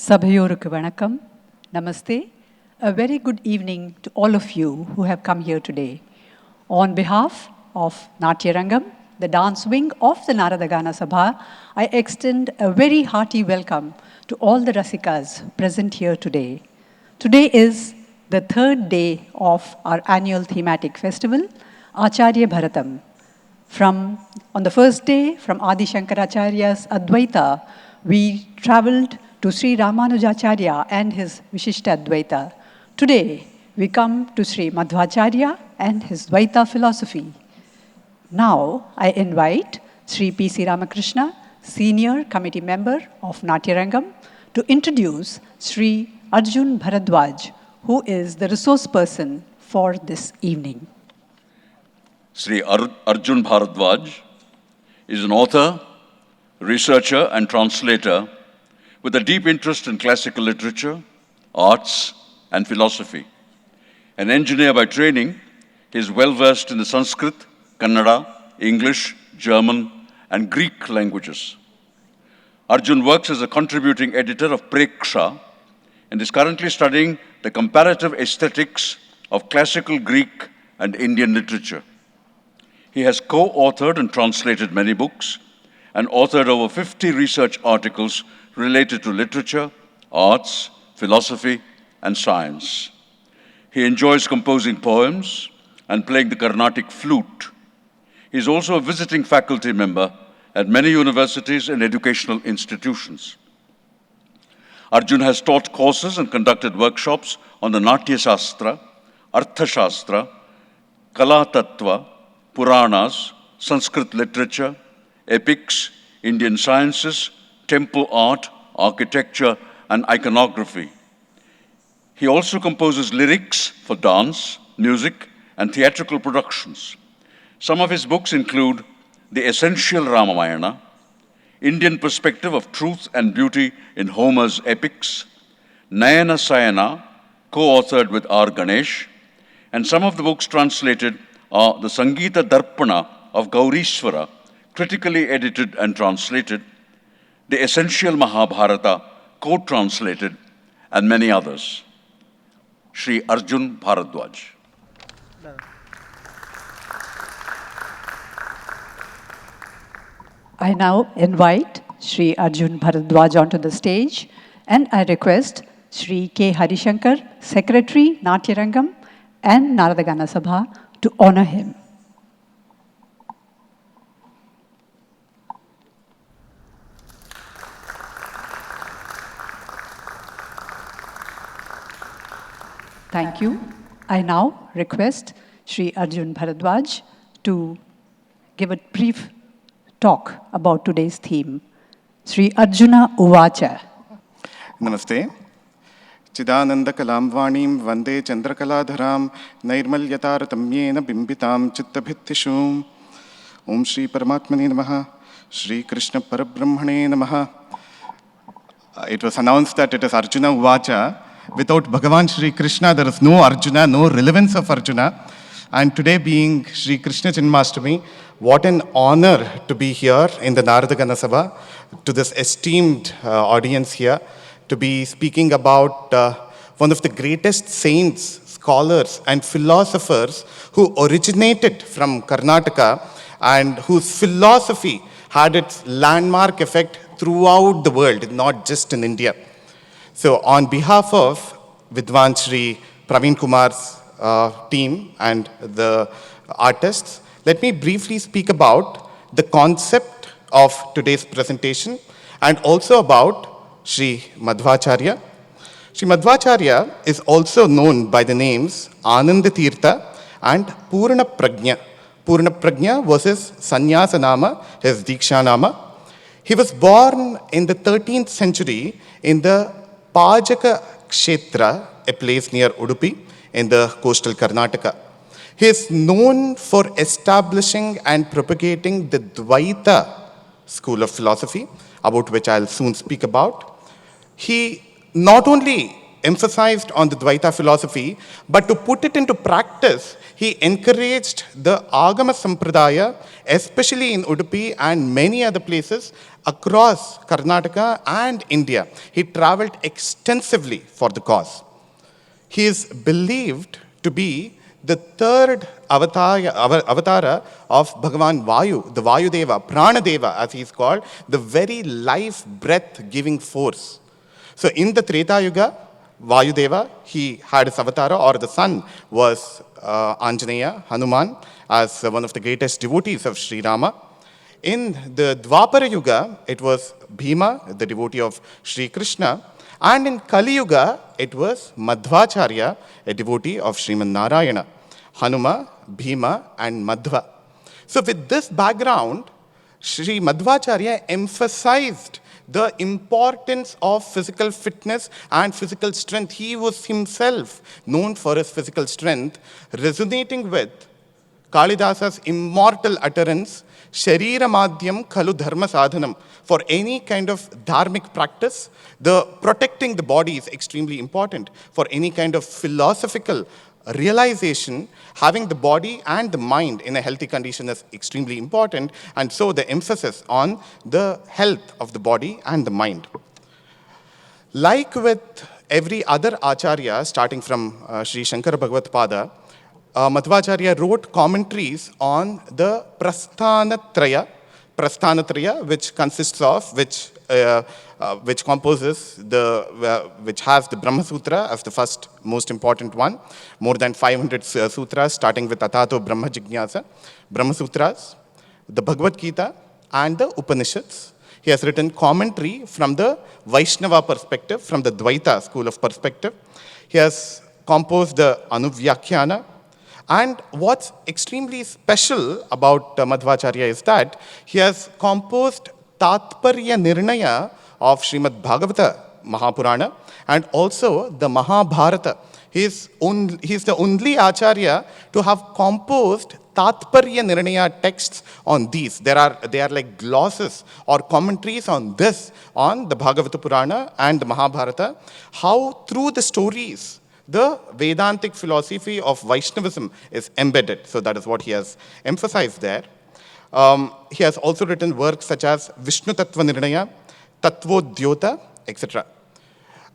Sabhayorukku vanakkam, namaste. A very good evening to all of you who have come here today. On behalf of Natyarangam, the dance wing of the Narada Gana Sabha, I extend a very hearty welcome to all the Rasikas present here today. Today is the third day of our annual thematic festival, Acharya Bharatham. On the first day, from Adi Shankaracharya's Advaita, we traveled to Sri Ramanujacharya and his Vishishta Advaita. Today, we come to Sri Madhvacharya and his Dvaita philosophy. Now, I invite Sri P.C. Ramakrishna, Senior Committee Member of Natyarangam, to introduce Sri Arjun Bharadwaj, who is the resource person for this evening. Sri Arjun Bharadwaj is an author, researcher and translator with a deep interest in classical literature, arts and philosophy. An engineer by training, he is well versed in the Sanskrit, Kannada, English, German and Greek languages. Arjun works as a contributing editor of Preksha and is currently studying the comparative aesthetics of classical Greek and Indian literature. He has co-authored and translated many books and authored over 50 research articles related to literature, arts, philosophy, and science. He enjoys composing poems and playing the Carnatic flute. He is also a visiting faculty member at many universities and educational institutions. Arjun has taught courses and conducted workshops on the Natya Shastra, Artha Shastra, Kala Tattva, Puranas, Sanskrit literature, epics, Indian sciences, temple art, architecture, and iconography. He also composes lyrics for dance, music, and theatrical productions. Some of his books include The Essential Ramayana, Indian Perspective of Truth and Beauty in Homer's Epics, Nayana Sayana, co-authored with R. Ganesh, and some of the books translated are the Sangeeta Darpana of Gaurishwara, critically edited and translated, The Essential Mahabharata, co-translated, and many others. Sri Arjun Bharadwaj. I now invite Sri Arjun Bharadwaj onto the stage, and I request Sri K. Harishankar, Secretary, Natyarangam, and Narada Gana Sabha, to honor him. Thank you. I now request Sri Arjun Bharadwaj to give a brief talk about today's theme. Sri Arjuna Uvacha. Namaste. Chidananda Kalamvanim Vande Chandrakalaadharam Nairmalyataratamyena Bimbitam Chittabhittishum Om Shri Paramatmane Namaha Shri Krishna Parabrahmane Namaha. It was announced that it is Arjuna Uvacha. Without Bhagavan Shri Krishna, there is no Arjuna, no relevance of Arjuna. And today being Shri Krishna Janmashtami, what an honor to be here in the Narada Gana Sabha, to this esteemed audience here, to be speaking about one of the greatest saints, scholars, and philosophers who originated from Karnataka and whose philosophy had its landmark effect throughout the world, not just in India. So on behalf of Vidwan Shri Praveen Kumar's team and the artists, let me briefly speak about the concept of today's presentation and also about Sri Madhvacharya. Sri Madhvacharya is also known by the names Ananda Tirtha and Purna Prajna. Purna Prajna was his sannyasa nama, his diksha nama. He was born in the 13th century in the Pajaka Kshetra, a place near Udupi in the coastal Karnataka. He is known for establishing and propagating the Dvaita school of philosophy, about which I'll soon speak about. He not only emphasized on the Dvaita philosophy, but to put it into practice, he encouraged the Agama Sampradaya, especially in Udupi and many other places across Karnataka and India. He traveled extensively for the cause. He is believed to be the third avatara of Bhagavan Vayu, the Vayudeva, Pranadeva as he is called, the very life breath-giving force. So in the Treta Yuga, Vayudeva, he had his avatara, or the son was Anjaneya, Hanuman, as one of the greatest devotees of Sri Rama. In the Dwapara Yuga, it was Bhima, the devotee of Sri Krishna. And in Kali Yuga, it was Madhvacharya, a devotee of Sriman Narayana. Hanuma, Bhima, and Madhva. So with this background, Sri Madhvacharya emphasized the importance of physical fitness and physical strength. He was himself known for his physical strength, resonating with Kalidasa's immortal utterance, Sharira Madhyam Khalu Dharma Sadhanam. For any kind of dharmic practice, the protecting the body is extremely important. For any kind of philosophical realization, having the body and the mind in a healthy condition is extremely important. And so the emphasis on the health of the body and the mind. Like with every other Acharya, starting from Sri Shankara Bhagavat Pada, Madhvacharya wrote commentaries on the Prasthanatraya, which consists of, which composes which has the Brahma Sutra as the first most important one, more than 500 sutras starting with Atato Brahma Jignasa, Brahma Sutras, the Bhagavad Gita, and the Upanishads. He has written commentary from the Vaishnava perspective, from the Dvaita school of perspective. He has composed the Anuvyakhyana. And what's extremely special about Madhvacharya is that he has composed Tatparya Nirnaya of Srimad Bhagavata Mahapurana and also the Mahabharata. He's the only Acharya to have composed Tatparya Nirnaya texts on these. They are like glosses or commentaries on this, on the Bhagavata Purana and the Mahabharata, how through the stories the Vedantic philosophy of Vaishnavism is embedded. So that is what he has emphasized there. He has also written works such as Vishnu Tattva Nirnaya, Tattvodyota, etc.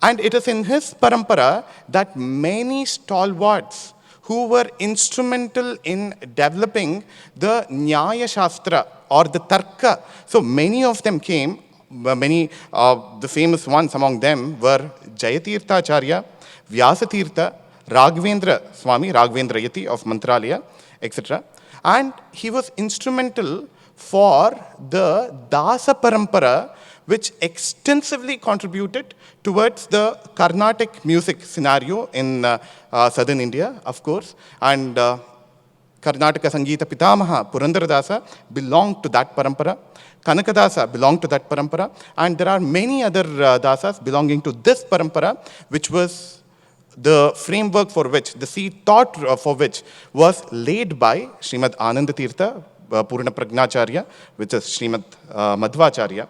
And it is in his parampara that many stalwarts who were instrumental in developing the Nyaya Shastra or the Tarka. So many of them came, the famous ones among them were Jayatirtha Acharya, Vyasatirtha, Raghavendra Swami, Raghavendra Yati of Mantralaya, etc. And he was instrumental for the Dasa Parampara, which extensively contributed towards the Carnatic music scenario in southern India, of course. And Karnataka Sangeeta Pitamaha, Purandaradasa, belonged to that parampara. Kanakadasa belonged to that parampara. And there are many other dasas belonging to this parampara, which was the framework for which, the seed thought for which was laid by Srimad Ananda Tirtha, Purna Pragnacharya, which is Srimad Madhvacharya.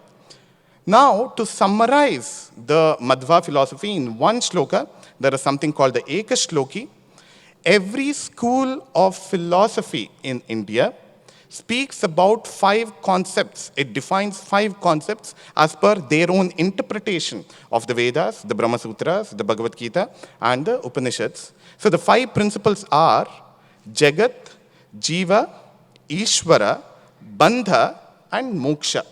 Now, to summarize the Madhva philosophy in one shloka, there is something called the Eka Shloki. Every school of philosophy in India speaks about 5 concepts. It defines 5 concepts as per their own interpretation of the Vedas, the Brahma Sutras, the Bhagavad Gita, and the Upanishads. So the 5 principles are Jagat, Jiva, Ishvara, Bandha, and Moksha.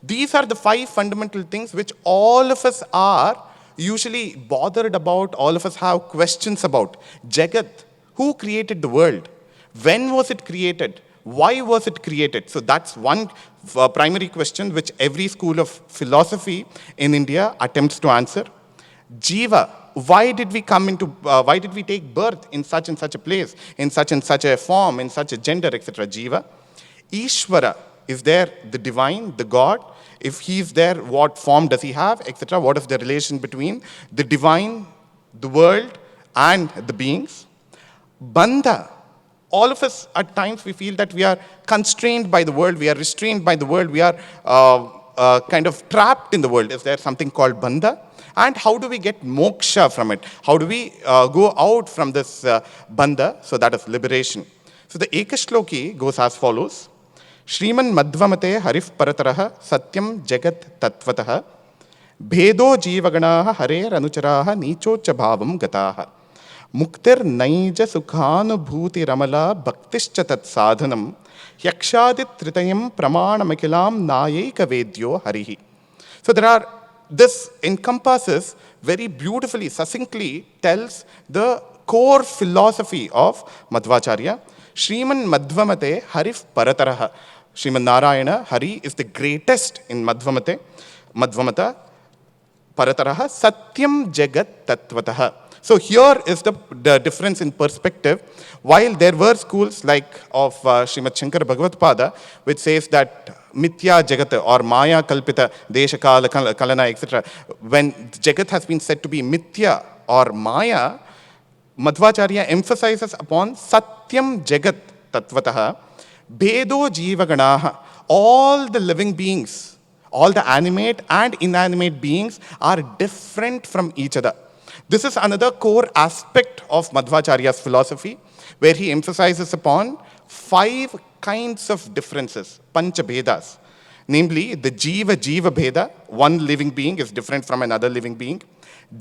These are the 5 fundamental things which all of us are usually bothered about, all of us have questions about. Jagat, who created the world? When was it created? Why was it created? So that's one primary question which every school of philosophy in India attempts to answer. Jiva, why did we take birth in such and such a place, in such and such a form, in such a gender, etc. Jiva. Ishvara, is there the divine, the God? If he is there, what form does he have, etc. What is the relation between the divine, the world, and the beings? Bandha. All of us, at times, we feel that we are constrained by the world, we are restrained by the world, we are kind of trapped in the world. Is there something called bandha? And how do we get moksha from it? How do we go out from this bandha? So that is liberation. So the Ekashloki goes as follows. Shriman Madhvamate Harif Parataraha Satyam Jagat Tatvataha Bhedo Jeevaganaha Harer Anucharaha Nichocha Bhavam Gataha Muktir Naija Sukhanubhuti Ramala Bhaktischa Tat Sadhanam Yakshadit Tritayam Pramanamakilam Nayeka Vedyo Harihi. So this encompasses very beautifully, succinctly tells the core philosophy of Madhvacharya. Shriman Madhvamate Harif Parataraha. Sriman Narayana, Hari, is the greatest in Madhvamata. Parataraha Satyam Jagat Tatvataha. So here is the difference in perspective. While there were schools like of Srimad Shankara Bhagavatpada, which says that Mithya Jagat or Maya Kalpita, Desha Kala Kalana, etc. When Jagat has been said to be Mithya or Maya, Madhvacharya emphasizes upon Satyam Jagat Tatvataha, Bhedo Jeevaganaha. All the living beings, all the animate and inanimate beings are different from each other. This is another core aspect of Madhvacharya's philosophy, where he emphasizes upon 5 kinds of differences, Pancha Bhedas. Namely, the Jiva Bheda, one living being is different from another living being.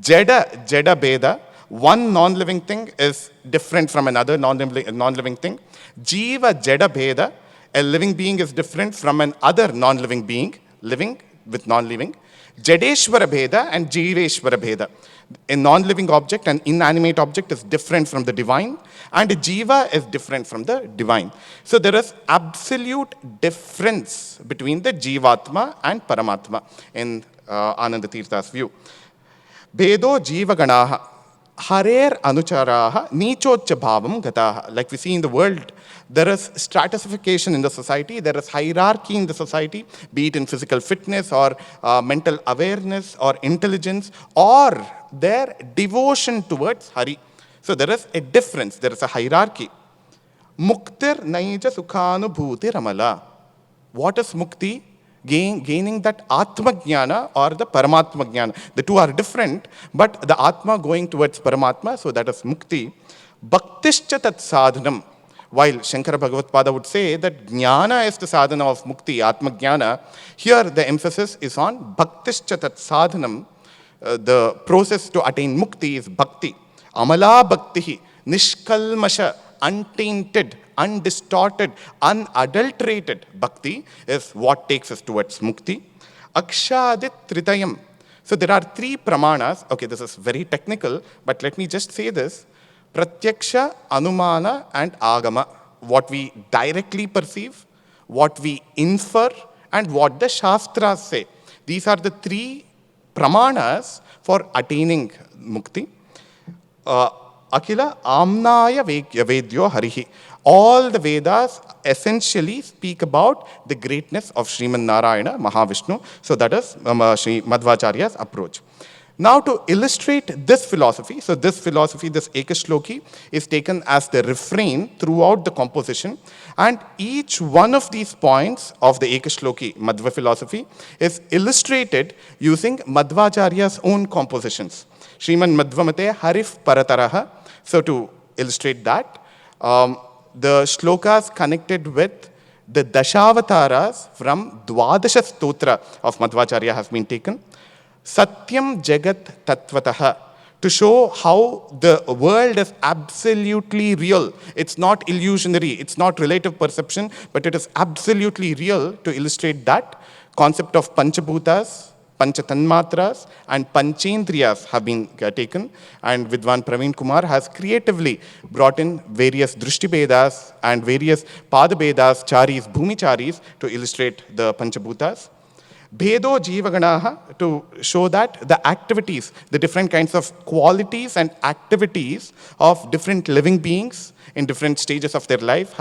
Jada Bheda, one non-living thing is different from another non-living thing. Jiva Jada Bheda, a living being is different from another non-living being, living with non-living. Jadeshwara Bheda and Jiveshwara Bheda. A non-living object, an inanimate object is different from the divine, and a jiva is different from the divine. So there is absolute difference between the jivatma and paramatma in Ananda Tirtha's view. Bhedo jiva ganaha harer anucharaha nichocha bhavam gataha. Like we see in the world, there is stratification in the society, there is hierarchy in the society, be it in physical fitness or mental awareness or intelligence or their devotion towards Hari. So there is a difference, there is a hierarchy. Muktir naija sukhanubhuti ramala. What is mukti? Gaining that Atma Jnana or the Paramatma Jnana. The two are different, but the Atma going towards Paramatma, so that is mukti. Bhaktischa tat sadhanam. While Shankara Bhagavatpada would say that Jnana is the sadhana of mukti, Atma Jnana, here the emphasis is on Bhaktischa tat sadhanam. The process to attain mukti is bhakti. Amala bhaktihi, nishkalmasha, untainted, undistorted, unadulterated bhakti is what takes us towards mukti. Akshadit tritayam. So there are 3 pramanas. Okay, this is very technical, but let me just say this. Pratyaksha, Anumana and Agama. What we directly perceive, what we infer, and what the Shastras say. These are the 3 pramanas for attaining mukti. Akila Amnaya Vedyo Harihi. All the Vedas essentially speak about the greatness of Sriman Narayana, Mahavishnu. So that is Sri Madhvacharya's approach. Now to illustrate this philosophy, so this philosophy, this Ekashloki, is taken as the refrain throughout the composition, and each one of these points of the Ekashloki, Madhva philosophy, is illustrated using Madhvacharya's own compositions. Shriman Madhvamate Harif Parataraha. So to illustrate that, the shlokas connected with the Dashavataras from Dwadasha Stotra of Madhvacharya has been taken. Satyam Jagat Tatvataha, to show how the world is absolutely real. It's not illusionary, it's not relative perception, but it is absolutely real, to illustrate that concept of Panchabhutas, Panchatanmatras and Panchendriyas have been taken, and Vidwan Praveen Kumar has creatively brought in various Drishtibedas and various Padabedas, Charis, Bhumicharis to illustrate the Panchabhutas. Bhedo Jeevaganaha, to show that the activities, the different kinds of qualities and activities of different living beings in different stages of their life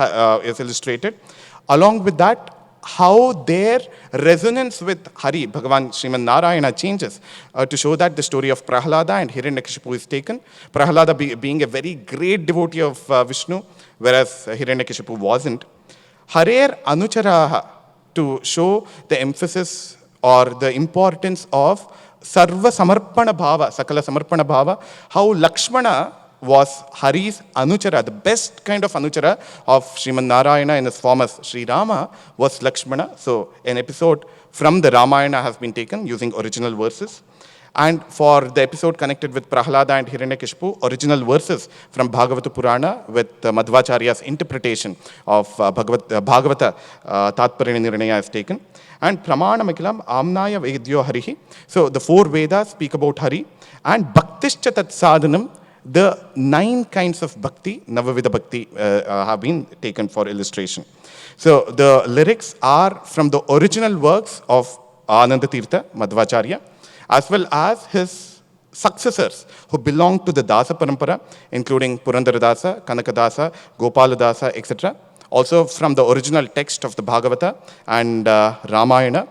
is illustrated. Along with that, how their resonance with Hari, Bhagavan Sriman Narayana, changes to show that the story of Prahlada and Hiranyakashipu is taken. Prahlada being a very great devotee of Vishnu, whereas Hiranyakashipu wasn't. Harer Anucharaha, to show the emphasis or the importance of Sarva Samarpana Bhava, Sakala Samarpana Bhava, how Lakshmana was Hari's Anuchara, the best kind of Anuchara of Sriman Narayana in his form as Sri Rama was Lakshmana. So an episode from the Ramayana has been taken using original verses. And for the episode connected with Prahlada and Hiranyakashipu, original verses from Bhagavata Purana with Madhvacharya's interpretation of Bhagavata Tatparya Nirnaya is taken. And Pramana Amnaya Vedyo Harihi. So the 4 Vedas speak about Hari. And Bhaktischa Tat Sadhanam, the 9 kinds of bhakti, Navavida Bhakti, have been taken for illustration. So the lyrics are from the original works of Ananda Tirtha, Madhvacharya, as well as his successors who belong to the Dasa Parampara, including Purandaradasa, Kanakadasa, Gopaladasa, etc. Also from the original text of the Bhagavata and Ramayana.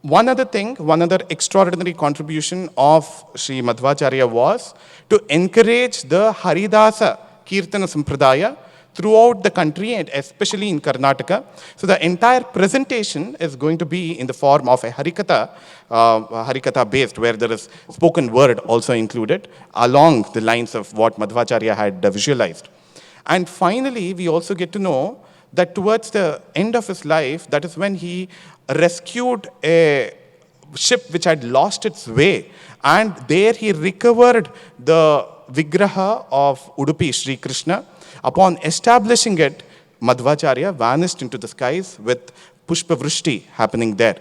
One other extraordinary contribution of Sri Madhvacharya was to encourage the Haridasa Kirtana Sampradaya throughout the country and especially in Karnataka. So the entire presentation is going to be in the form of a Harikatha based, where there is spoken word also included along the lines of what Madhvacharya had visualized. And finally, we also get to know that towards the end of his life, that is when he rescued a ship which had lost its way. And there he recovered the Vigraha of Udupi, Sri Krishna. Upon establishing it, Madhvacharya vanished into the skies with Pushpa Vrishti happening there.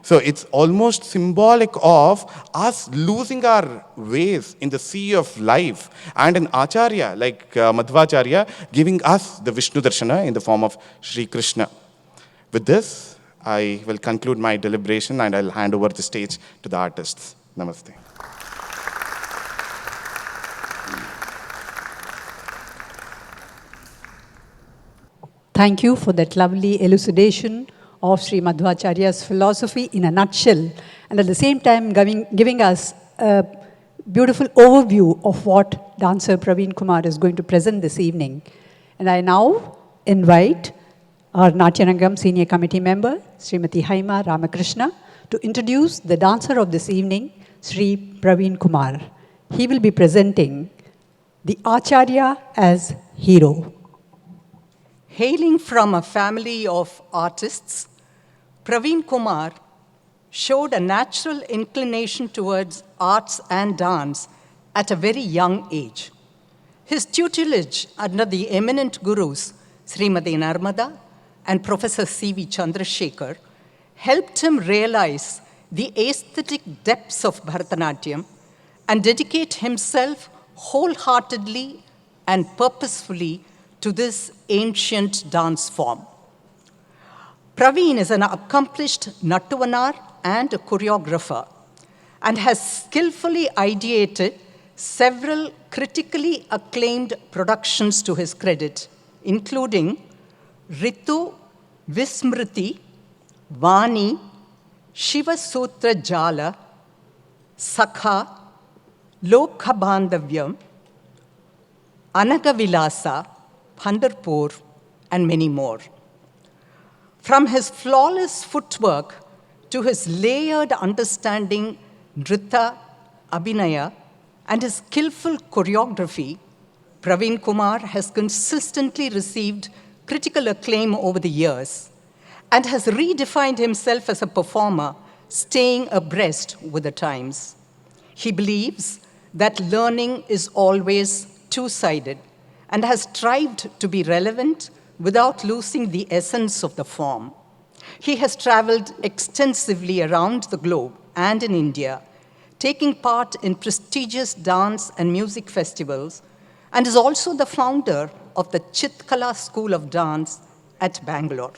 So it's almost symbolic of us losing our ways in the sea of life, and an Acharya like Madhvacharya giving us the Vishnu Darshana in the form of Sri Krishna. With this, I will conclude my deliberation and I'll hand over the stage to the artists. Namaste. Thank you for that lovely elucidation of Sri Madhvacharya's philosophy in a nutshell, and at the same time giving us a beautiful overview of what dancer Praveen Kumar is going to present this evening. And I now invite our Natyarangam Senior Committee member, Srimati Haima Ramakrishna, to introduce the dancer of this evening, Sri Praveen Kumar. He will be presenting the Acharya as hero. Hailing from a family of artists, Praveen Kumar showed a natural inclination towards arts and dance at a very young age. His tutelage under the eminent gurus, Srimati Narmada and Professor C.V. Chandrasekhar, helped him realize the aesthetic depths of Bharatanatyam and dedicate himself wholeheartedly and purposefully to this ancient dance form. Praveen is an accomplished Nattuvanar and a choreographer and has skillfully ideated several critically acclaimed productions to his credit, including Ritu Vismriti, Vani, Shiva Sutra Jala, Sakha, Lokabandhavyam, Anagavilasa, Pandharpur, and many more. From his flawless footwork to his layered understanding, Nrita, Abhinaya, and his skillful choreography, Praveen Kumar has consistently received critical acclaim over the years and has redefined himself as a performer, staying abreast with the times. He believes that learning is always two-sided and has strived to be relevant without losing the essence of the form. He has traveled extensively around the globe and in India, taking part in prestigious dance and music festivals, and is also the founder of the Chitkala School of Dance at Bangalore.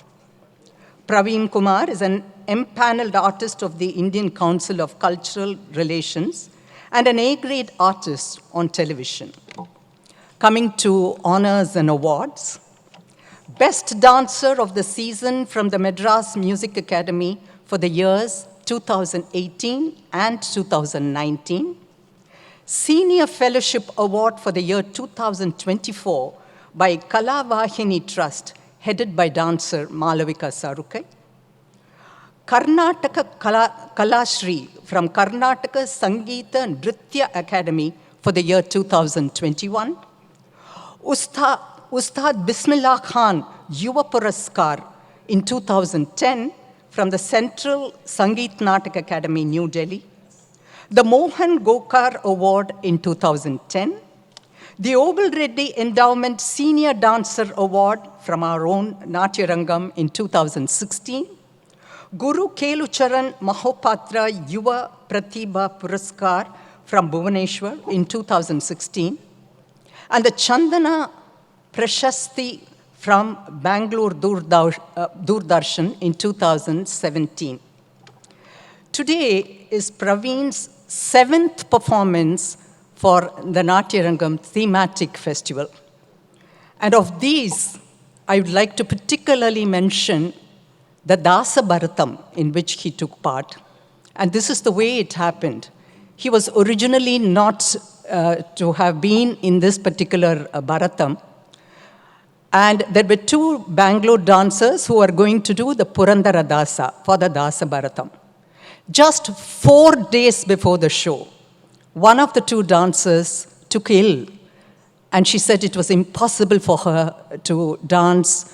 Praveen Kumar is an empaneled artist of the Indian Council of Cultural Relations and an A-grade artist on television. Coming to honors and awards, Best Dancer of the Season from the Madras Music Academy for the years 2018 and 2019, Senior Fellowship Award for the year 2024 by Kala Vahini Trust, headed by dancer Malavika Sarukai, Karnataka Kalashri from Karnataka Sangeeta Nritya Academy for the year 2021. Ustad Bismillah Khan Yuva Puraskar in 2010 from the Central Sangeet Natak Academy, New Delhi. The Mohan Gokar Award in 2010. The Obal Reddy Endowment Senior Dancer Award from our own Natyarangam in 2016. Guru Kelucharan Mahopatra Yuva Pratibha Puraskar from Bhubaneswar in 2016. And the Chandana Prashasti from Bangalore Doordarshan in 2017. Today is Praveen's 7th performance for the Natyarangam thematic festival. And of these, I would like to particularly mention the Dasa Bharatham in which he took part. And this is the way it happened. He was originally not to have been in this particular Bharatham. And there were 2 Bangalore dancers who were going to do the Purandara Dasa for the Dasa Bharatham. Just 4 days before the show, one of the 2 dancers took ill, and she said it was impossible for her to dance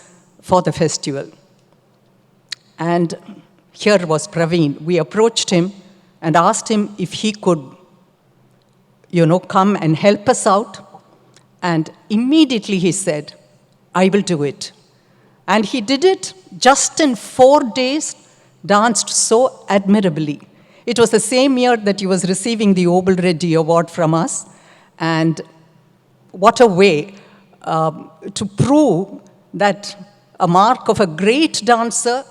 for the festival. And here was Praveen. We approached him and asked him if he could, come and help us out. And immediately he said, I will do it. And he did it just in 4 days, danced so admirably. It was the same year that he was receiving the Obal Reddy Award from us. And what a way to prove that a mark of a great dancer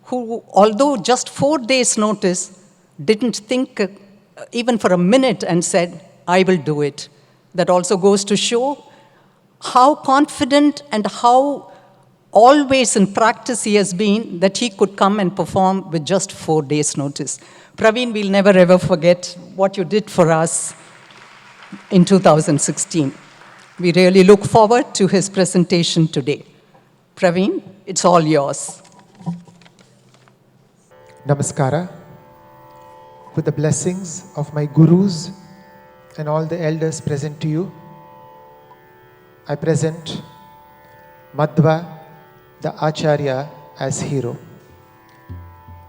who, although just 4 days' notice, didn't think even for a minute and said, I will do it. That also goes to show how confident and how always in practice he has been that he could come and perform with just 4 days' notice. Praveen, we'll never ever forget what you did for us in 2016. We really look forward to his presentation today. Praveen, it's all yours. Namaskara. With the blessings of my gurus and all the elders present to you, I present Madhva, the Acharya, as hero.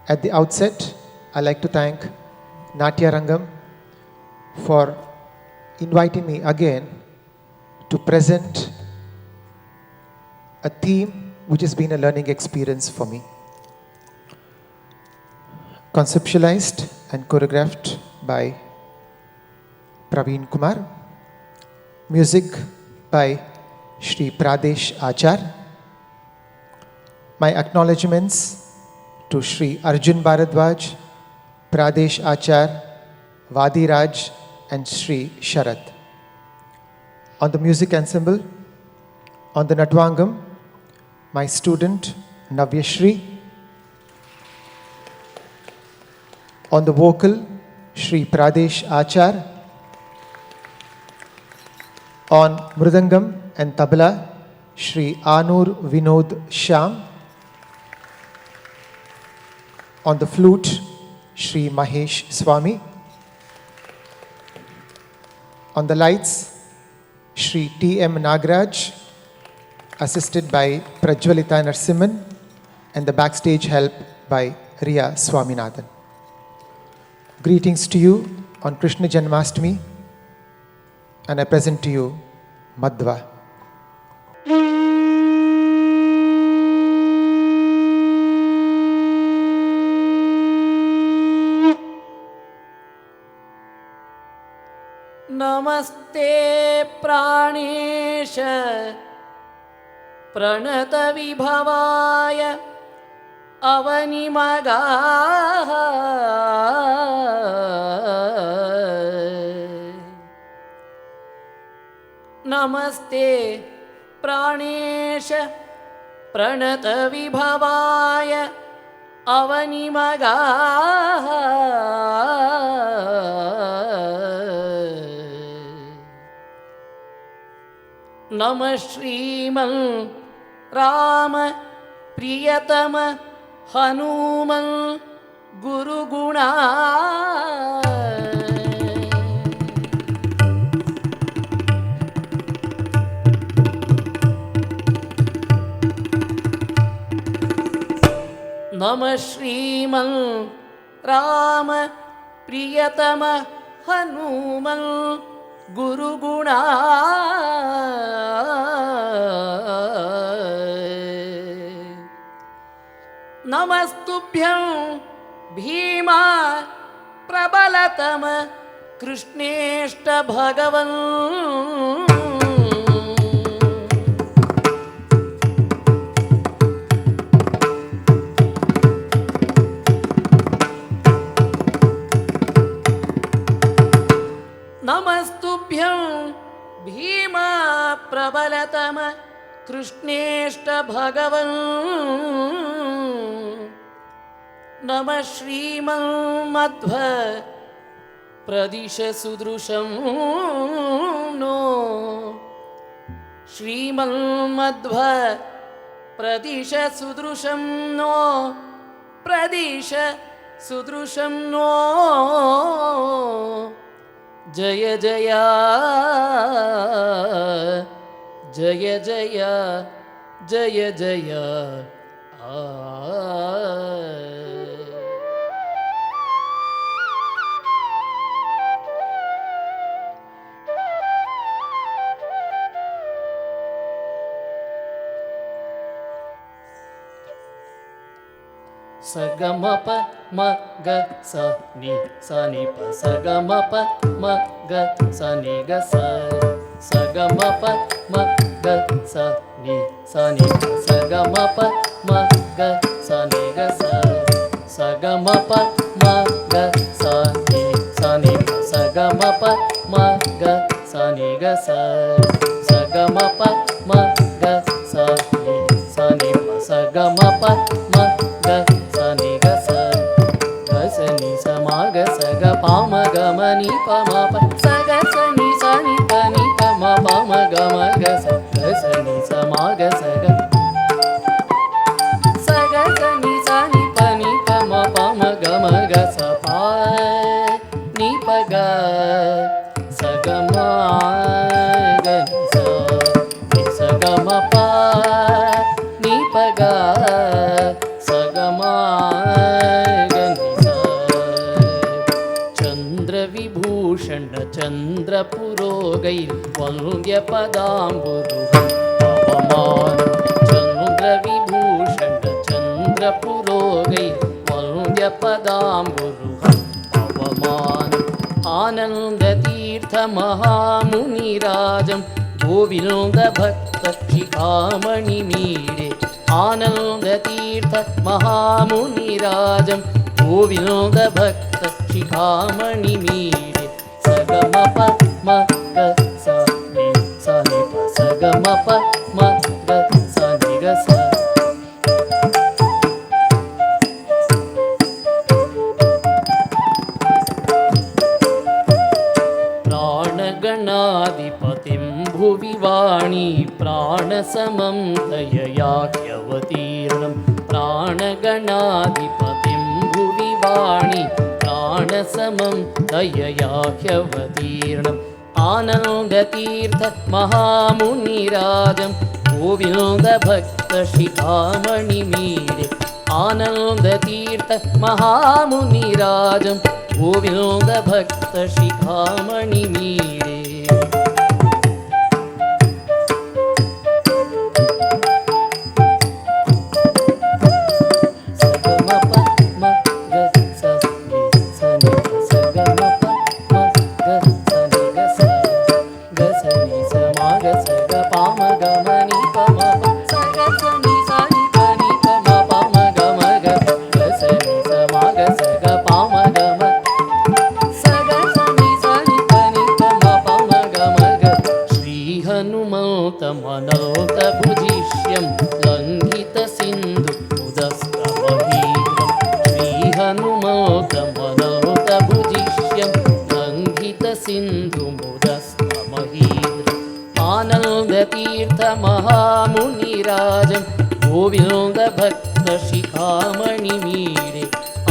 At the outset, I'd like to thank Natyarangam for inviting me again to present a theme which has been a learning experience for me. Conceptualized and choreographed by Praveen Kumar. Music by Shri Pradesh Acharya. My acknowledgements to Shri Arjun Bharadwaj, Pradesh Acharya, Vadi Raj, and Shri Sharad. On the music ensemble, on the Natyarangam, my student Navyashri. On the vocal, Shri Pradesh Acharya. On Mridangam and Tabla, Shri Anur Vinod Shyam. On the flute, Shri Mahesh Swami. On the lights, Shri T.M. Nagraj, assisted by Prajwalita Narsimhan, and the backstage help by Riya Swaminathan. Greetings to you on Krishna Janmashtami, and I present to you Madhva. Namaste Pranesha Pranata Vibhavaya Avanimaga Namaste Pranesha Pranata Vibhavaya Avanimaga Namah Shriman Rama Priyatama Hanuman ಗುರುಗುಣ ನಮ ಶ್ರೀಮನ್ ರಾಮ ಪ್ರಿಯತಮ ಹನುಮನ್ ಗುರುಗುಣ ನಮಸ್ತುಭ್ಯಂ ಭೀಮಾ ಪ್ರಬಲತಮ ಕೃಷ್ಣೇಷ್ಟ ಭಗವನ್ ನಮಸ್ತುಭ್ಯಂ ಭೀಮಾ ಪ್ರಬಲತಮ ಕೃಷ್ಣೇಷ್ಟ ಭಗವನ್ ನಮಃ Shriman Madhva ಪ್ರದಿಶ ಸುದೃಶಂ no Shriman Madhva ಪ್ರದಿಶ ಸುದೃಶಂ no ಪ್ರದಿಶ ಸುದೃಶಂ no ಜಯ ಜಯ ಜಯ ಜಯ ಜಯ ಜಯ ಸಗಮಪ ಮಗ ಸ ನಿ ಸ ನಿ ಪ ಸಗಮಪ ಮಗ ಸ ನಿ ಗ ಸ ಸಗಮಪ ಮಗ ಸ ನಿ ಸ ನಿ ಪ ಸಗಮಪ ಮಗ ಸ ನಿ ಗ ಸ ಸಗಮಪ ಮಗ ಸ ನಿ ಸ ನಿ ಪ ಸಗಮಪ ಮಗ ಸ ನಿ ಗ ಸ ಸಗಮಪ ಮಗ ಸ ನಿ ಸ ನಿ ಪ ಸಗಮಪ ಮಗ ಸ ನಿ ಗ ಸ ಗ ಸ ನಿ ಸ ಮ ಗ ಸ ಗ ಪ ಮ ಗ ಮ ನಿ ಪ ಮ ಪ ಸ ಗ ಸ ನಿ ಸ ನಿ ಪ ನಿ ಪ ಮ ಪ ಮ ಗ ಮ ಗ ಸ ಗ ಸ ನಿ ಸ ಮ ಗ ಸ ಗ ಸ ಗ ಸ ನಿ ಸ ನಿ ಪ ನಿ ಪ ಮ ಪ ಮ ಗ ಮ ಗ ಸ ಪ ನಿ ಪ ಗ ಸ ಗ ಮ ಗ ನಿ ಸ ನಿ ಸ ಗ ಮ ಪ ನಿ ಪ ಗ ಸ ಗ ಮ ಗ ನಿ ಸ ಚಂದ್ರ ವಿಭೂಷಣ ಚಂದ್ರ ಪುರೋಗೈ ವಂದ್ಯ ಪದಾಂಬುರು ಪವಮಾನ ಚಂದ್ರ ವಿಭೂಷಣ ಚಂದ್ರ ಪುರೋಗೈ ವಂದ್ಯ ಪದಾಂಬುರು ಪವಮಾನ ಆನಂದ ತೀರ್ಥ ಮಹಾಮುನಿರಾಜಂ ಗೋವಿಂದ ಭಕ್ತ ಶಿಖಾಮಣಿ ಮೀಡೆ ಆನಂದ ತೀರ್ಥ ಮಹಾಮುನಿರಾಜಂ ಗೋವಿಂದ ಭಕ್ತ ಶಿಖಾಮಣಿ ಮೀಡೆ ಸಗಮ ಪ ಮ ಗ ಸ ನಿ ಸ ನಿ ಪ ಸಗಮ ಪ ಮ ಗ ಸ ನಿ ಗ ಸ प्राणगणाधिपतिं भुवि वाणी प्राणसमं दययाख्यवतीर्णं प्राणगणाधिपतिं भुवि वाणी प्राणसमं दययाख्यवतीर्णम् आनन्दतीर्थ महामुनिराजं गोविन्दभक्तशिखामणि मीडे आनन्दतीर्थ महामुनिराजं गोविन्दभक्तशिखामणि मीडे मनोतभुजिष्यं लङ्घितसिन्धु उदस्तमहीन्द्रं श्रीहनुमन्तमनोतभुजिष्यं लङ्घितसिन्धुमुदस्तमहीन्द्रम् आनन्दतीर्थमहामुनिराजं गोविन्दभक्तशिखामणि मीडे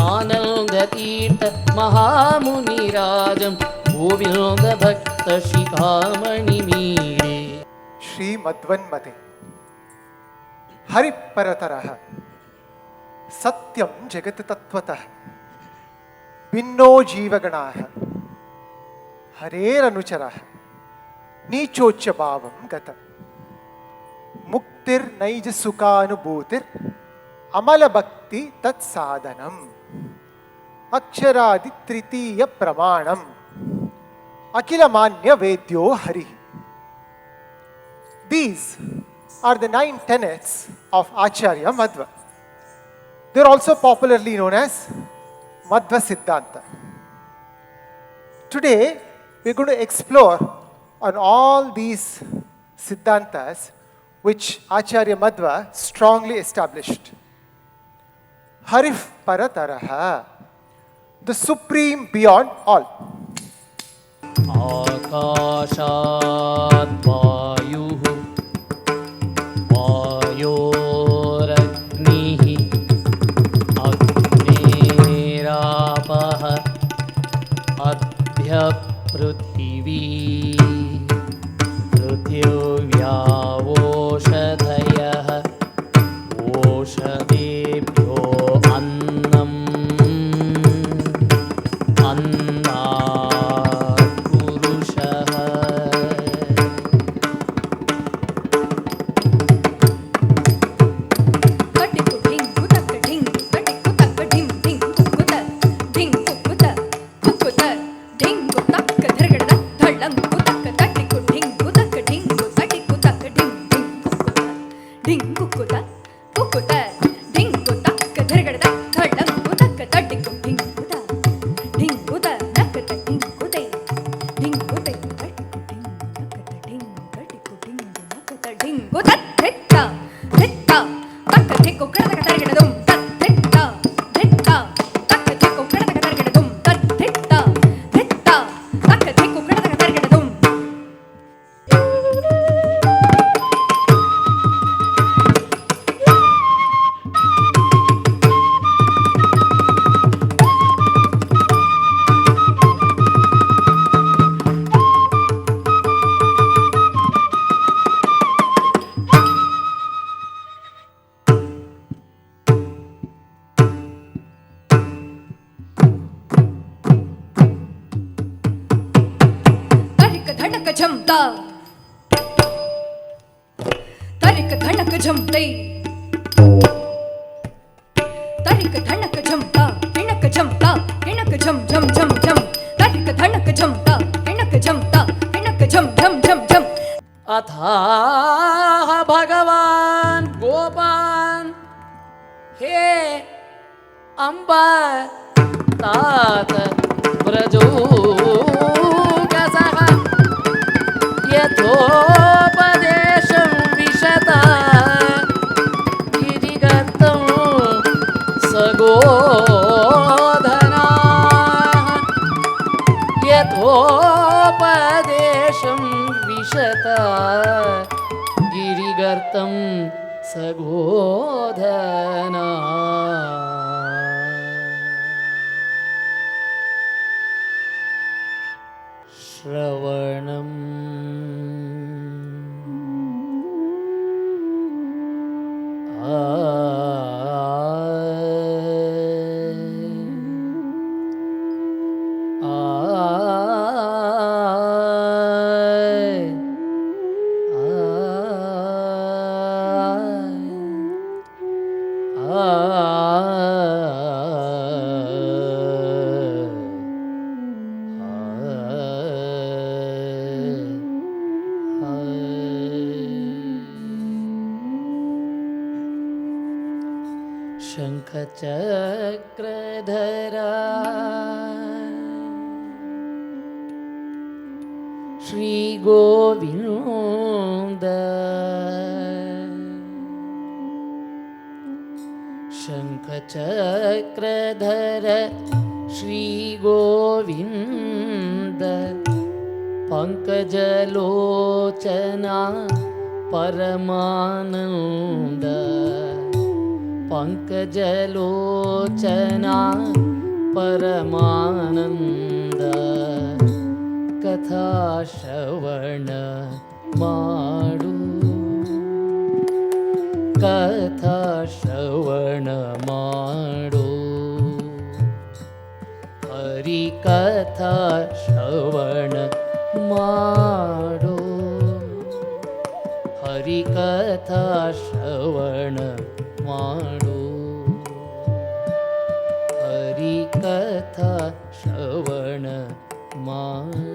आनन्द तीर्थ महामुनिराजं गोविन्द भक्त शिखामणि मीरे श्री मध्वन्मते हरिपरतरः सत्यं जगत् तत्त्वतः भिन्नो जीवगणाः हरेरनुचरः नीचोच्च भावं गतः मुक्तिर्नैज सुखानुभूतिर् अमल भक्ति तत्साधनम् अक्षरादि तृतीय प्रमाणम् अखिल मान्य वेद्यो Hari. These are the 9 tenets of Acharya Madhva. They are also popularly known as Madhva Siddhanta. Today we are going to explore on all these Siddhantas which Acharya Madhva strongly established. Harif Parataraha, the supreme beyond all. आकाशात् वायुः वायोरग्निः अग्नेरापः अद्य पृथिवी पृथिव्यावोषधयः ओषधेभ्यो अन्नम् अन्नात् पुरुषः अथाह भगवान् गोपान् हे अम्बा तात व्रजोगसः यथोपदेशं विशता गिरिगतं सगोधनाः यथोपदेशं विशता गिरिगर्तं सगोधना. श्रवणम् शङ्खचक्रधरा श्रीगोविन्द शङ्खचक्रधर श्रीगोविन्द पङ्कजलोचना परमानन्द पङ्कजलोचना ಪರಮಾನಂದ ಕಥಾ ಶ್ರವಣ ಮಾಡು ಕಥಾ ಶ್ರವಣ ಮಾಡು ಹರಿ ಕಥಾ ಶ್ರವಣ ಮಾಡು ಹರಿ ಕಥಾ ಶ್ರವಣ ಮಾಡು ಹರಿ ಕಥಾ ಶ್ರವಣ ಮಾಡು.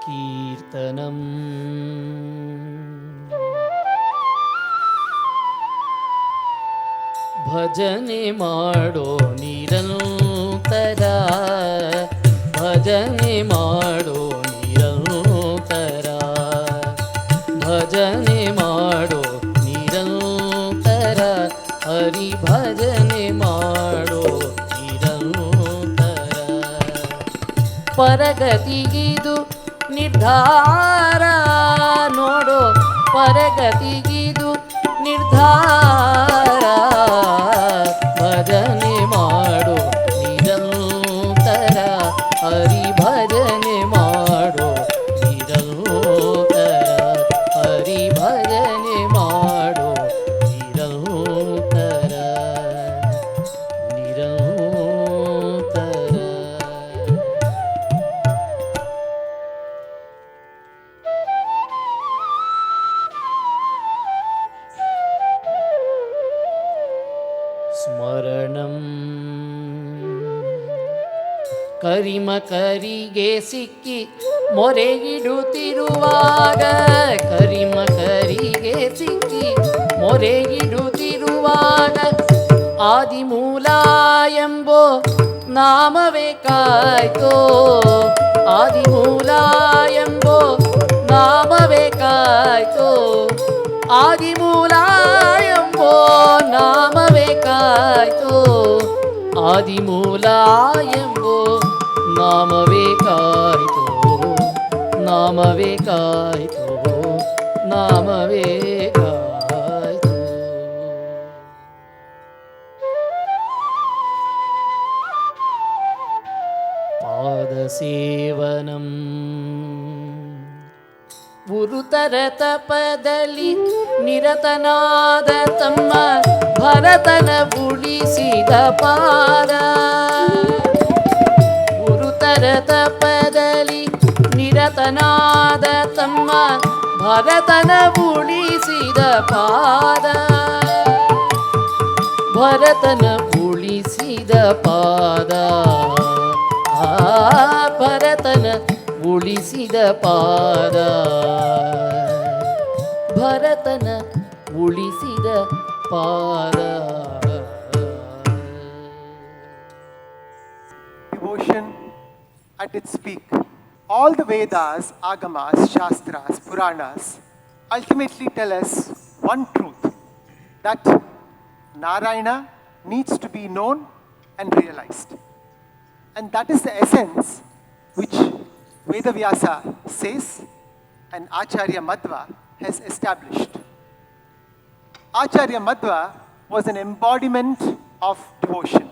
ಕೀರ್ತನಂ ಭಜನೆ ಮಾಡೋ ನಿರಂತರ ಭಜನೆ ಮಾಡೋ ನಿರಂತರ ಭಜನೆ ಮಾಡೋ ನಿರಂತರ ಹರಿ ಭಜನೆ ಮಾಡೋ ನಿರಂತರ ಪರಗತಿಗಿದು ನಿರ್ಧಾರ ನೋಡೋ ಪರಗತಿಗಿದು ನಿರ್ಧಾರ ಭಜನೆ ಮಾಡೋ ನಿರಂತರ ಹರಿ ಭಜನೆ ಮಾಡೋ ನಿರಂತರ ಹರಿ ಭಜನೆ ಮಾಡೋ ನಿರಂತರ ನಿರಂತರ. ಸ್ಮರಣಂ ಕರಿಮ ಕರಿಗೆ ಸಿಕ್ಕಿ ಮೊರೆಗಿಡುತ್ತಿರುವಾಗ ಕರಿಮ ಕರಿಗೆ ಸಿಕ್ಕಿ ಮೊರೆಗಿಡುತ್ತಿರುವಾಗ ಆದಿಮೂಲ ಎಂಬೋ ನಾಮವೇ ಕಾಯ್ತೋ ಆದಿಮೂಲ ಎಂಬೋ ನಾಮವೇ ಕಾಯ್ತೋ ಆದಿಮೂಲ ಎಂಬೋ ನಾಮವೇ ಕಾಯ್ತೋ ಆದಿಮೂಲ ಎಂಬೋ ನಾಮವೇ ಕಾಯ್ತೋ ನಾಮವೇ ಕಾಯ್ತೋ ನಾಮವೇ ಕಾಯ್ತೋ. ಪಾದಸೇವನಂ ಗುರುತರ ತಪದಲ್ಲಿ ನಿರತನಾದ ತಮ್ಮ ಭರತನ ಉಳಿಸಿದ ಪಾದ ಗುರುತರ ತಪದಲ್ಲಿ ನಿರತನಾದ ತಮ್ಮ ಭರತನ ಉಳಿಸಿದ ಪಾದ ಭರತನ ಉಳಿಸಿದ ಪಾದ ಭರತನ ಉಳಿಸಿದ ಪಾದ ಭರತನ ಉಳಿಸಿದ ಪಾದ. Devotion at its peak. All the Vedas, Agamas, Shastras, Puranas ultimately tell us one truth, that Narayana needs to be known and realized. And that is the essence which Vedavyasa says and Acharya Madhva has established. Acharya Madhva was an embodiment of devotion.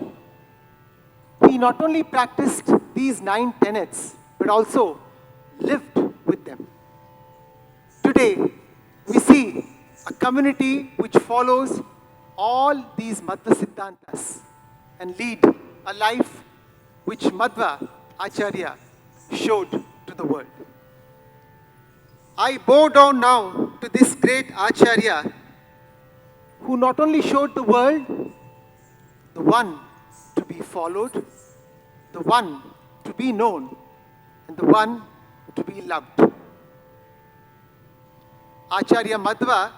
He not only practiced these 9 tenets, but also lived with them. Today, we see a community which follows all these Madhva Siddhantas and lead a life which Madhva Acharya showed to the world. I bow down now to this great Acharya who not only showed the world the one to be followed, the one to be known, and the one to be loved. Acharya Madhva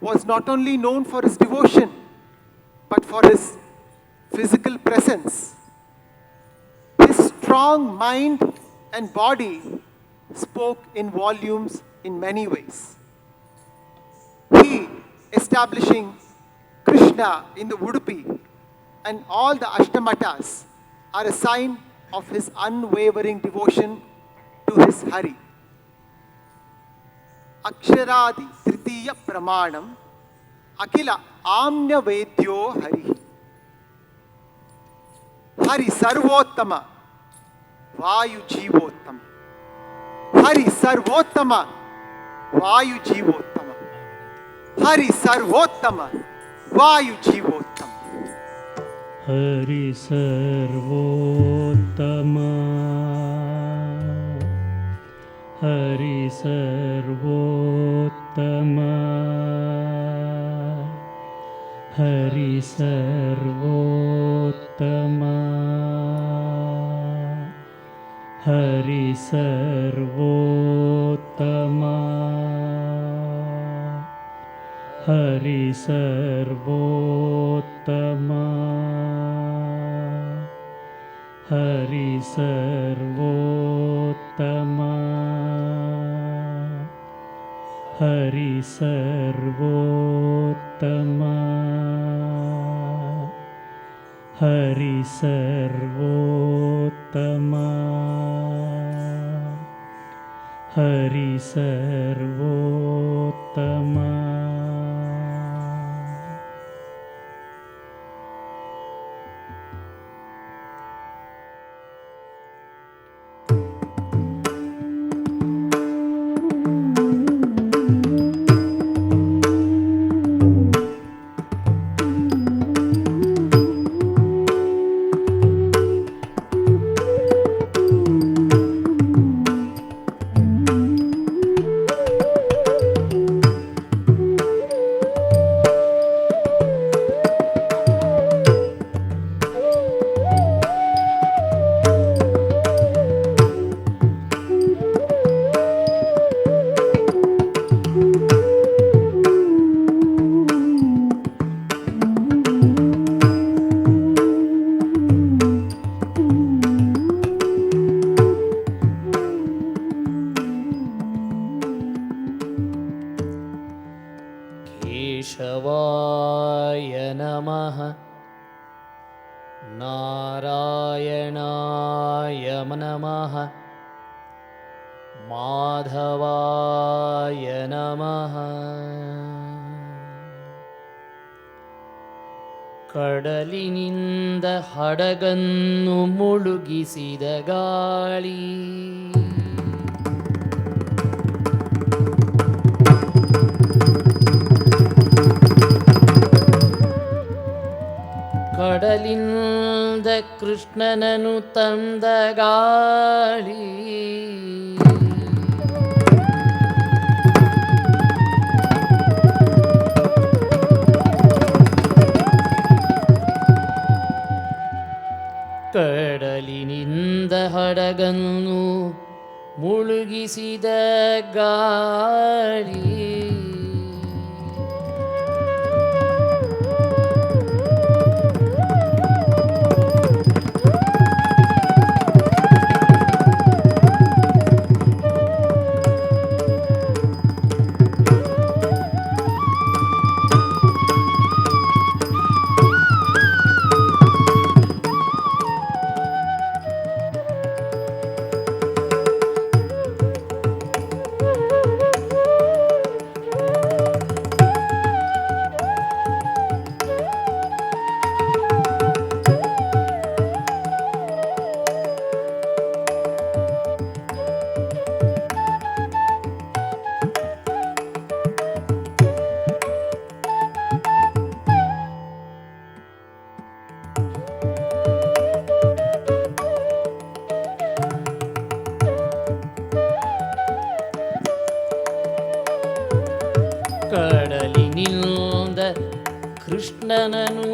was not only known for his devotion, but for his physical presence. His strong mind and body spoke in volumes in many ways. He establishing Krishna in the Udupi and all the Ashtamatas are a sign of his unwavering devotion to his Hari. ಅಕ್ಷರಾದಿ ತೃತೀಯ ಪ್ರಮಾಣಂ ಅಖಿಲ ಆಮ್ಯ ವೇದ್ಯೋ ಹರಿ. ಹರಿ ಸರ್ವೋತ್ತಮ ವಾಯು ಜೀವೋತ್ತಮ. ಹರಿ ಸರ್ವೋತ್ತಮ ವಾಯು ಜೀವೋತ್ತಮ. ಹರಿ ಸರ್ವೋತ್ತಮ ವಾಯು ಜೀವೋತ್ತಮ. ಹರಿ ಸರ್ವೋತ್ತಮ ಹರಿ ಸರ್ವೋತ್ತಮ ಹರಿ ಸರ್ವೋತ್ತಮ ಹರಿ ಸರ್ವೋತ್ತಮ ಹರಿ ಸರ್ವೋತ್ತಮ ಹರಿ ಸರ್ವೋತ್ತಮ ಹರಿ ಸರ್ವೋತ್ತಮ ಹರಿ ಸರ್ವೋತ್ತಮ ಹರಿ ಸರ್ವೋತ್ತಮ. ಕೇಶವಾಯ ನಮಃ ನಾರಾಯಣಾಯ ನಮಃ ಮಾಧವಾಯ ನಮಃ. ಕಡಲಿನಿಂದ ಹಡಗನ್ನು ಮುಳುಗಿಸಿದ ಗಾಳಿ ಕಡಲಿಂದ ಕೃಷ್ಣನನು ತಂದ ಗಾಳಿ ಕಡಲಿನಿಂದ ಹಡಗನ್ನು ಮುಳುಗಿಸಿದ ಗಾಳಿ ಕಡಲಿನಿಂದ ಕೃಷ್ಣನನು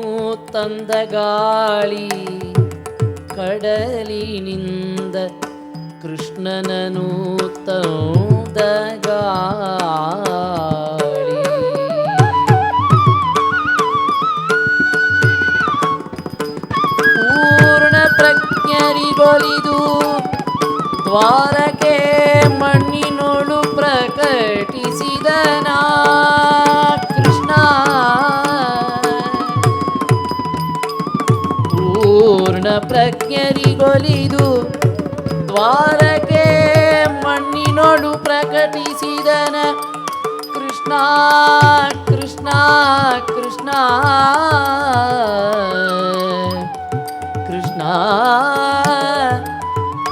ತಂದ ಗಾಳಿ ಕಡಲಿನಿಂದ ಕೃಷ್ಣನನು ತಂದ ಗಾಳಿ ಪೂರ್ಣ ಪ್ರಜ್ಞರಿಗೊಲಿದು ದ್ವಾರಕೆ ಮಣ್ಣಿನೋಳು ಪ್ರಕಟಿಸಿದನ ಕೃಷ್ಣ. ಪೂರ್ಣ ಪ್ರಜ್ಞರಿಗೊಲಿದು ದ್ವಾರಕೆ ಮಣ್ಣಿನೋಳು ಪ್ರಕಟಿಸಿದನ Krishna, Krishna, Krishna, Krishna,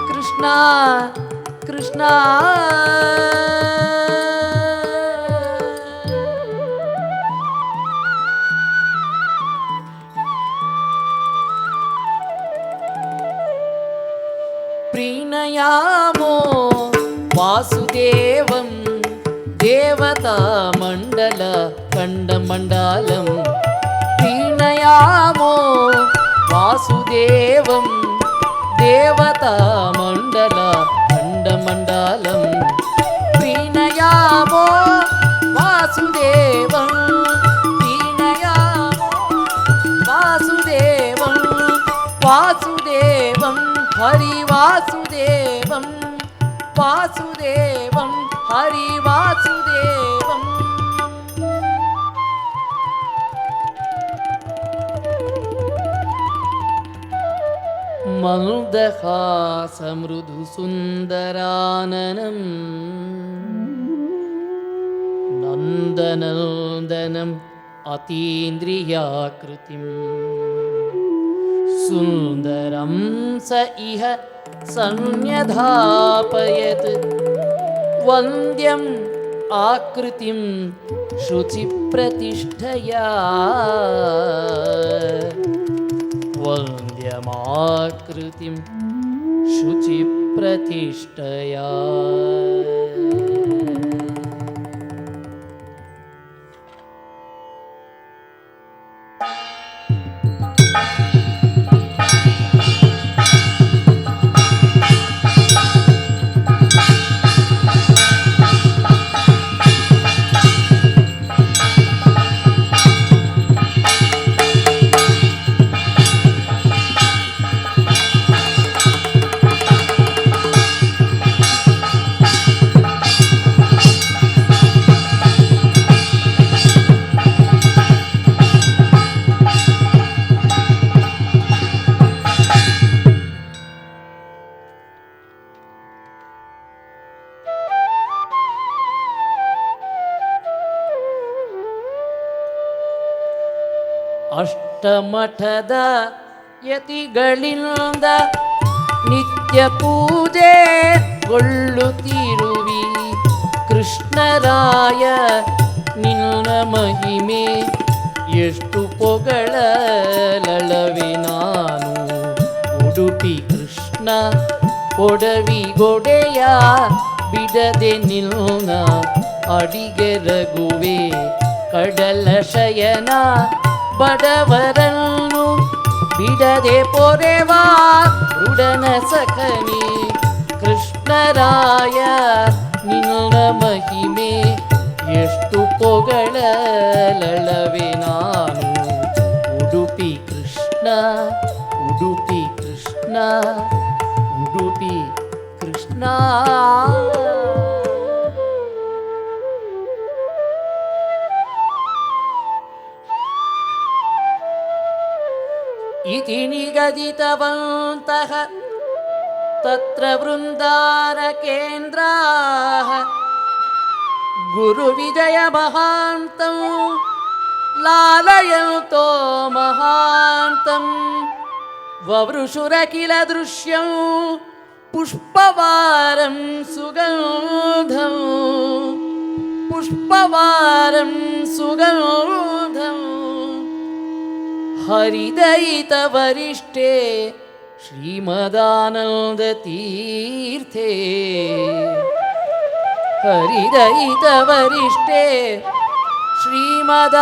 Krishna, Krishna. प्रीणयामो वासुदेवं देवतामण्डल खण्डमण्डलं प्रीणयामो वासुदेवं देवतामण्डल खण्डमण्डलं प्रीणयामो वासुदेवं प्रीणयामो वासुदेवं वासुदेवं हरिवासुदेवं वासुदेवं हरिवासुदेवम् मन्दहासमृदुसुन्दराननं नन्दनन्दनम् अतीन्द्रियाकृतिम् सुन्दरं स इह संन्यधापयत् वन्द्यम् आकृतिं शुचिप्रतिष्ठया वन्द्यमाकृतिं शुचिप्रतिष्ठया ಅಷ್ಟಮಠದ ಯತಿಗಳಿಂದ ನಿತ್ಯ ಪೂಜೆ ಗೊಳ್ಳುತ್ತಿರುವಿ ಕೃಷ್ಣರಾಯ ನಿನ್ನ ಮಹಿಮೆ ಎಷ್ಟು ಪೊಗಳಲಳವೆ ನಾನು ಉಡುಪಿ ಕೃಷ್ಣ ಒಡವಿಗೊಡೆಯ ಬಿಡದೆ ನಿನ್ನ ಅಡಿಗೆರಗುವೆ ಕಡಲ ಶಯನ ಬಡವರನ್ನು ಬಿಡದೆ ಪೊರೆವಾ ರುಡನ ಸಖನಿ ಕೃಷ್ಣರಾಯ ನಿನ್ನ ಮಹಿಮೆ ಎಷ್ಟು ಪೊಗಳಲಳವೆ ನಾನು ಉಡುಪಿ ಕೃಷ್ಣ ಉಡುಪಿ ಕೃಷ್ಣ ಉಡುಪಿ ಕೃಷ್ಣ इति निगदितवन्तः तत्र वृन्दारकेन्द्राः गुरुविजयमहान्तं लालयन्तो महान्तं ववृषुरखिल दृश्यं पुष्पवारं सुगन्धं पुष्पवारं सुगन्धं हरिदयित वरिष्ठे श्रीमदानन्दतीर्थे हरिदयित वरिष्ठे श्रीमदानन्दतीर्थे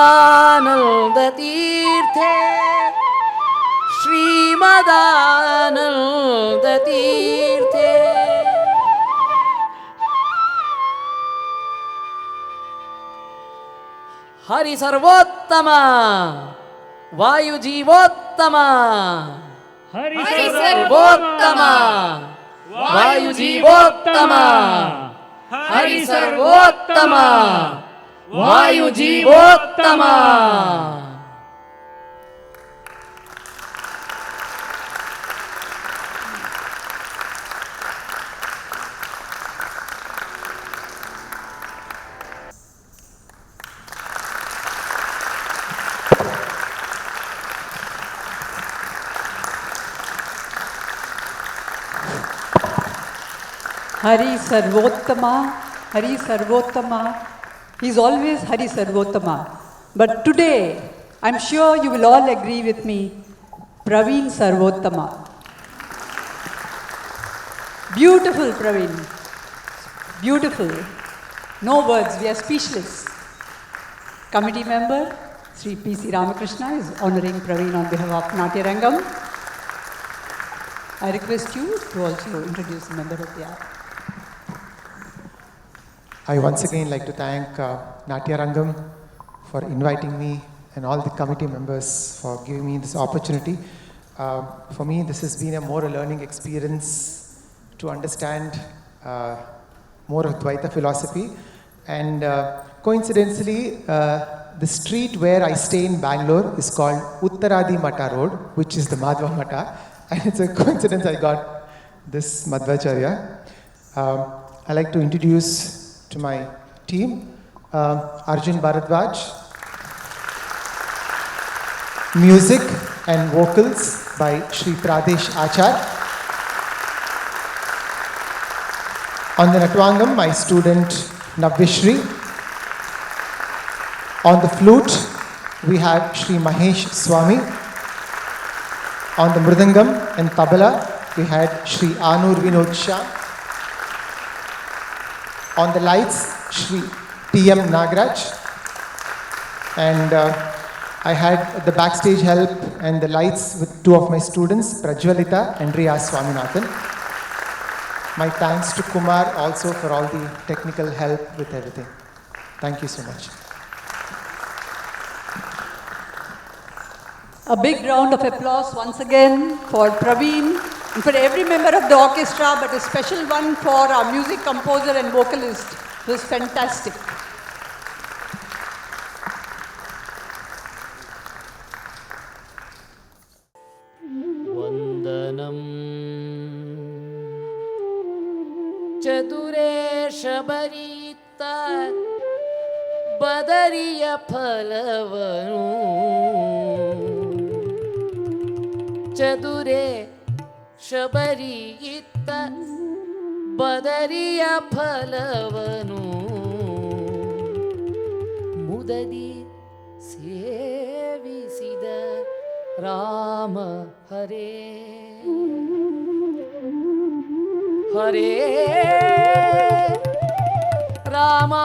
श्रीमदानन्दतीर्थे हरि सर्वोत्तम वायु जीवोत्तम हरि सर्वोत्तम वायु जीवोत्तम हरि सर्वोत्तम वायु Jeevottam Hari Sarvottama, Hari Sarvottama. He's always Hari Sarvottama. But today, I'm sure you will all agree with me, Praveen Sarvottama. Beautiful, Praveen. Beautiful. No words, we are speechless. Committee member, Sri P.C. Ramakrishna is honoring Praveen on behalf of Natyarangam. I request you to also introduce a member of the hour. I once again like to thank Natyarangam for inviting me and all the committee members for giving me this opportunity. For me, this has been a more learning experience to understand more of Dvaita philosophy. And coincidentally, the street where I stay in Bangalore is called Uttaradi Mata Road, which is the Madhva Mata. And it's a coincidence I got this Madhvacharya. I'd like to introduce to my team Arjun Bharadwaj, music and vocals by Sri Pradesh Acharya. On the Natyarangam, my student Navvishri. On the flute, we have Sri Mahesh Swami. On the Mridangam and Tabla, we had Sri Anur Vinod Shah. On the lights, Sri T.M. Nagraj. And I had the backstage help and the lights with two of my students, Prajwalita and Riya Swaminathan. My thanks to Kumar also for all the technical help with everything. Thank you so much. A big round of applause once again for Praveen and for every member of the orchestra, but a special one for our music composer and vocalist, who is fantastic. Vandanam Chaduresh Barita Badariya Phalavanu Chadure Shabarita Badariya Phalavanu Mudadi Sevisida Rama Hare Hare Rama